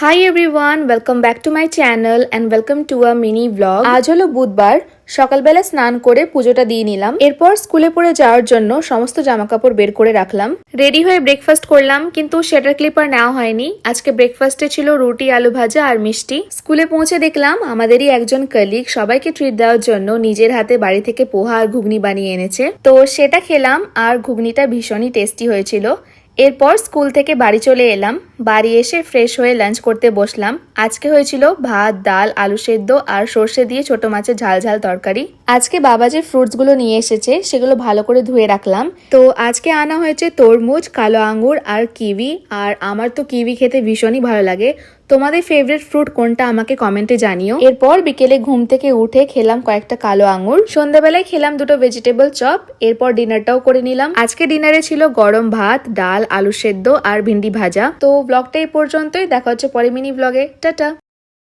Hi everyone, welcome back to my channel and welcome to a mini blog. আজ হলো বুধবার, সকালবেলা স্নান করে পুজোটা দিয়ে নিলাম। এরপর স্কুলে পড়ে যাওয়ার জন্য সমস্ত জামাকাপড় বের করে রাখলাম। রেডি হয়ে ব্রেকফাস্ট করলাম, কিন্তু সেটার ক্লিপ আর নেওয়া হয়নি। আজকে ব্রেকফাস্টে ছিল রুটি, আলু ভাজা আর মিষ্টি। স্কুলে পৌঁছে দেখলাম আমাদেরই একজন কলিগ সবাইকে ট্রিট দেওয়ার জন্য নিজের হাতে বাড়ি থেকে পোহা আর ঘুগনি বানিয়ে এনেছে। তো সেটা খেলাম আর ঘুগনিটা ভীষণই টেস্টি হয়েছিল। এরপর স্কুল থেকে বাড়ি চলে এলাম। বাড়ি এসে ফ্রেশ হয়ে লাঞ্চ করতে বসলাম। আজকে হয়েছিল ভাত, ডাল, আলু সেদ্ধ আর সর্ষে দিয়ে ছোট মাছের ঝাল ঝাল তরকারি। আজকে বাবা যে ফ্রুটস গুলো নিয়ে এসেছে সেগুলো ভালো করে ধুয়ে রাখলাম। তো আজকে আনা হয়েছে তরমুজ, কালো আঙ্গুর আর কিউই। আর আমার তো কিউই খেতে ভীষণই ভালো লাগে। তোমাদের ফেভারিট ফ্রুট কোনটা আমাকে কমেন্টে জানিও। এরপর বিকেলে ঘুম থেকে উঠে খেলাম কয়েকটা কালো আঙ্গুর। সন্ধ্যাবেলায় খেলাম দুটো ভেজিটেবল চপ। এরপর ডিনারটাও করে নিলাম। আজকে ডিনারে ছিল গরম ভাত, ডাল, আলু সেদ্ধ আর ভিন্ডি ভাজা। তো ব্লগটা এই পর্যন্তই, দেখা হচ্ছে পরে মিনি ব্লগে। টাটা।